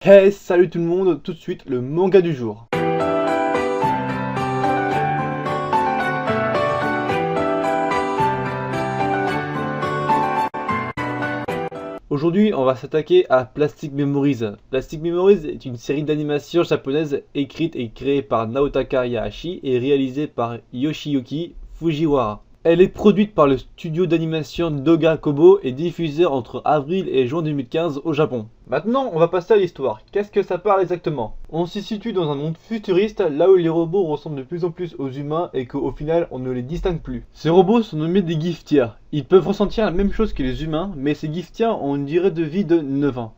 Hey, salut tout le monde, tout de suite le manga du jour. Aujourd'hui, on va s'attaquer à Plastic Memories. Plastic Memories est une série d'animation japonaise écrite et créée par Naotaka Yahashi et réalisée par Yoshiyuki Fujiwara. Elle est produite par le studio d'animation Doga Kobo et diffusée entre avril et juin 2015 au Japon. Maintenant, on va passer à l'histoire. Qu'est-ce que ça parle exactement? On s'y situe dans un monde futuriste, là où les robots ressemblent de plus en plus aux humains et qu'au final, on ne les distingue plus. Ces robots sont nommés des Giftia. Ils peuvent ressentir la même chose que les humains, mais ces Giftia ont une durée de vie de 9 ans.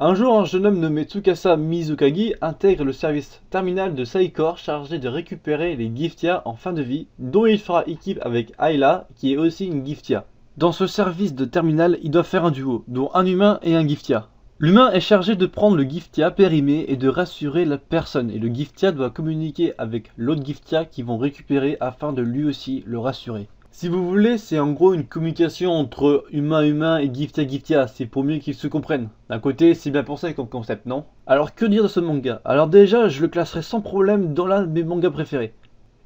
Un jour, un jeune homme nommé Tsukasa Mizukagi intègre le service terminal de Saikor chargé de récupérer les Giftia en fin de vie, dont il fera équipe avec Ayla, qui est aussi une Giftia. Dans ce service de terminal, il doit faire un duo, dont un humain et un Giftia. L'humain est chargé de prendre le Giftia périmé et de rassurer la personne, et le Giftia doit communiquer avec l'autre Giftia qu'ils vont récupérer afin de lui aussi le rassurer. Si vous voulez, c'est en gros une communication entre humain et Giftia, c'est pour mieux qu'ils se comprennent. D'un côté, c'est bien pensé comme concept, non? Alors que dire de ce manga? Alors déjà, je le classerai sans problème dans l'un de mes mangas préférés.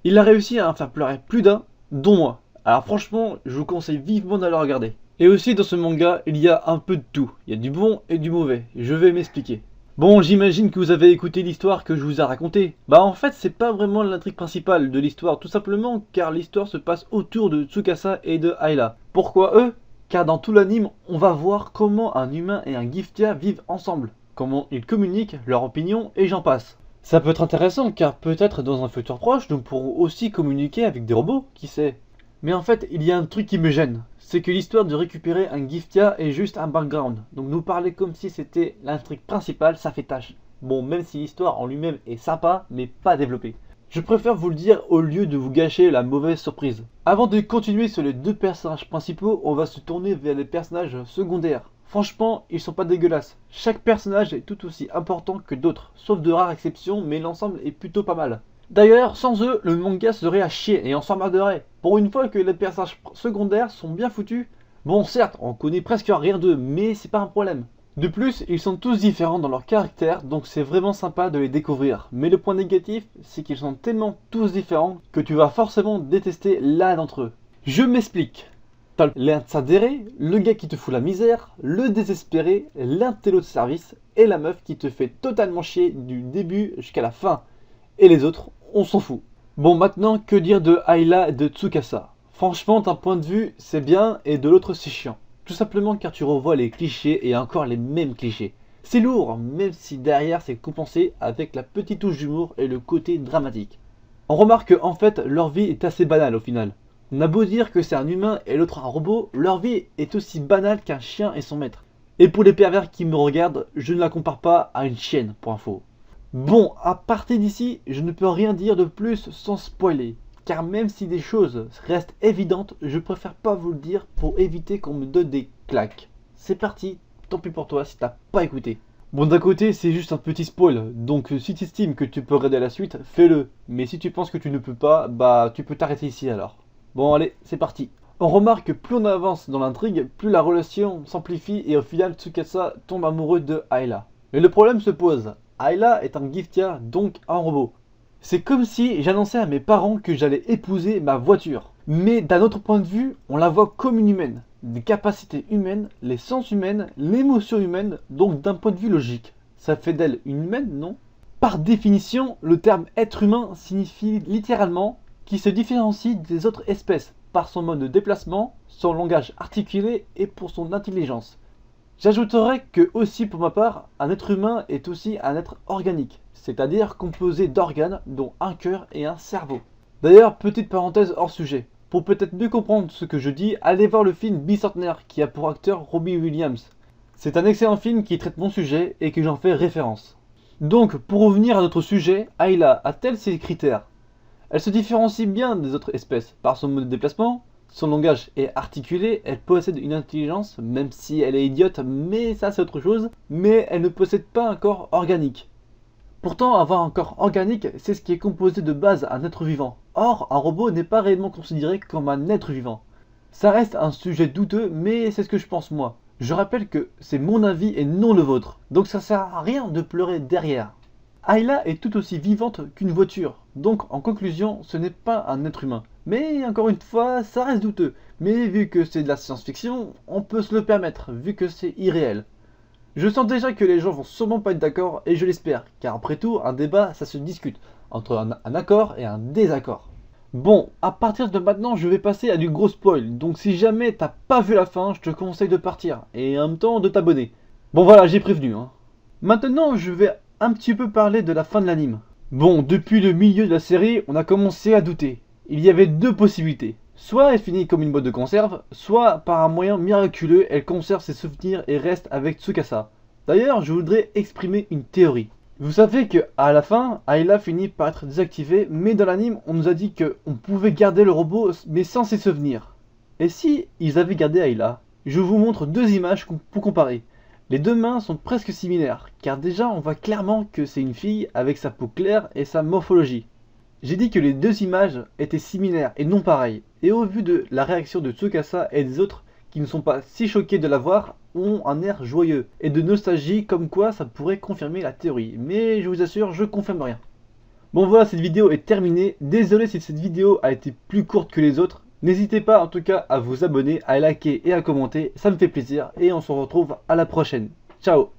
Il a réussi à en faire pleurer plus d'un, dont moi. Alors franchement, je vous conseille vivement d'aller le regarder. Et aussi dans ce manga, il y a un peu de tout. Il y a du bon et du mauvais. Je vais m'expliquer. Bon, j'imagine que vous avez écouté l'histoire que je vous ai racontée. Bah en fait, c'est pas vraiment l'intrigue principale de l'histoire, tout simplement car l'histoire se passe autour de Tsukasa et de Ayla. Pourquoi eux? Car dans tout l'anime, on va voir comment un humain et un Giftia vivent ensemble, comment ils communiquent, leurs opinions et j'en passe. Ça peut être intéressant car peut-être dans un futur proche, nous pourrons aussi communiquer avec des robots, qui sait. Mais en fait, il y a un truc qui me gêne. C'est que l'histoire de récupérer un Giftia est juste un background. Donc nous parler comme si c'était l'intrigue principale, ça fait tâche. Bon, même si l'histoire en lui-même est sympa, mais pas développée. Je préfère vous le dire au lieu de vous gâcher la mauvaise surprise. Avant de continuer sur les deux personnages principaux, on va se tourner vers les personnages secondaires. Franchement, ils sont pas dégueulasses. Chaque personnage est tout aussi important que d'autres, sauf de rares exceptions, mais l'ensemble est plutôt pas mal. D'ailleurs, sans eux, le manga serait à chier et on s'emmerderait. Pour une fois que les personnages secondaires sont bien foutus, bon certes, on connaît presque rien d'eux, mais c'est pas un problème. De plus, ils sont tous différents dans leur caractère, donc c'est vraiment sympa de les découvrir. Mais le point négatif, c'est qu'ils sont tellement tous différents que tu vas forcément détester l'un d'entre eux. Je m'explique. T'as l'insadéré, le gars qui te fout la misère, le désespéré, l'intello de service et la meuf qui te fait totalement chier du début jusqu'à la fin. Et les autres, on s'en fout. Bon, maintenant, que dire de Ayla et de Tsukasa? Franchement, d'un point de vue, c'est bien, et de l'autre, c'est chiant. Tout simplement car tu revois les clichés et encore les mêmes clichés. C'est lourd, même si derrière c'est compensé avec la petite touche d'humour et le côté dramatique. On remarque qu'en fait, leur vie est assez banale au final. On a beau dire que c'est un humain et l'autre un robot, leur vie est aussi banale qu'un chien et son maître. Et pour les pervers qui me regardent, je ne la compare pas à une chienne, pour info. Bon, à partir d'ici, je ne peux rien dire de plus sans spoiler. Car même si des choses restent évidentes, je préfère pas vous le dire pour éviter qu'on me donne des claques. C'est parti, tant pis pour toi si t'as pas écouté. Bon, d'un côté, c'est juste un petit spoil, donc si tu estimes que tu peux regarder la suite, fais-le. Mais si tu penses que tu ne peux pas, bah tu peux t'arrêter ici alors. Bon allez, c'est parti. On remarque que plus on avance dans l'intrigue, plus la relation s'amplifie et au final Tsukasa tombe amoureux de Ayla. Mais le problème se pose. Ayla est un Giftia, donc un robot. C'est comme si j'annonçais à mes parents que j'allais épouser ma voiture. Mais d'un autre point de vue, on la voit comme une humaine. Des capacités humaines, les sens humaines, l'émotion humaine, donc d'un point de vue logique. Ça fait d'elle une humaine, non? Par définition, le terme être humain signifie littéralement qui se différencie des autres espèces par son mode de déplacement, son langage articulé et pour son intelligence. J'ajouterais que aussi pour ma part, un être humain est aussi un être organique, c'est-à-dire composé d'organes dont un cœur et un cerveau. D'ailleurs, petite parenthèse hors sujet, pour peut-être mieux comprendre ce que je dis, allez voir le film Bicentenaire qui a pour acteur Robbie Williams. C'est un excellent film qui traite mon sujet et que j'en fais référence. Donc, pour revenir à notre sujet, Ayla a-t-elle ses critères? Elle se différencie bien des autres espèces par son mode de déplacement. Son langage est articulé, elle possède une intelligence, même si elle est idiote, mais ça c'est autre chose, mais elle ne possède pas un corps organique. Pourtant, avoir un corps organique, c'est ce qui est composé de base un être vivant. Or, un robot n'est pas réellement considéré comme un être vivant. Ça reste un sujet douteux, mais c'est ce que je pense moi. Je rappelle que c'est mon avis et non le vôtre, donc ça sert à rien de pleurer derrière. Ayla est tout aussi vivante qu'une voiture, donc en conclusion, ce n'est pas un être humain. Mais encore une fois, ça reste douteux. Mais vu que c'est de la science-fiction, on peut se le permettre, vu que c'est irréel. Je sens déjà que les gens vont sûrement pas être d'accord, et je l'espère, car après tout, un débat, ça se discute, entre un accord et un désaccord. Bon, à partir de maintenant, je vais passer à du gros spoil, donc si jamais t'as pas vu la fin, je te conseille de partir, et en même temps de t'abonner. Bon voilà, j'ai prévenu, hein. Maintenant, je vais un petit peu parler de la fin de l'anime. Bon, depuis le milieu de la série, on a commencé à douter. Il y avait deux possibilités. Soit elle finit comme une boîte de conserve, soit par un moyen miraculeux, elle conserve ses souvenirs et reste avec Tsukasa. D'ailleurs, je voudrais exprimer une théorie. Vous savez que à la fin, Ayla finit par être désactivée, mais dans l'anime, on nous a dit qu'on pouvait garder le robot, mais sans ses souvenirs. Et si ils avaient gardé Ayla? Je vous montre deux images pour comparer. Les deux mains sont presque similaires, car déjà on voit clairement que c'est une fille avec sa peau claire et sa morphologie. J'ai dit que les deux images étaient similaires et non pareilles, et au vu de la réaction de Tsukasa et des autres qui ne sont pas si choqués de la voir, ont un air joyeux et de nostalgie comme quoi ça pourrait confirmer la théorie, mais je vous assure, je confirme rien. Bon voilà, cette vidéo est terminée, désolé si cette vidéo a été plus courte que les autres, n'hésitez pas en tout cas à vous abonner, à liker et à commenter, ça me fait plaisir, et on se retrouve à la prochaine. Ciao.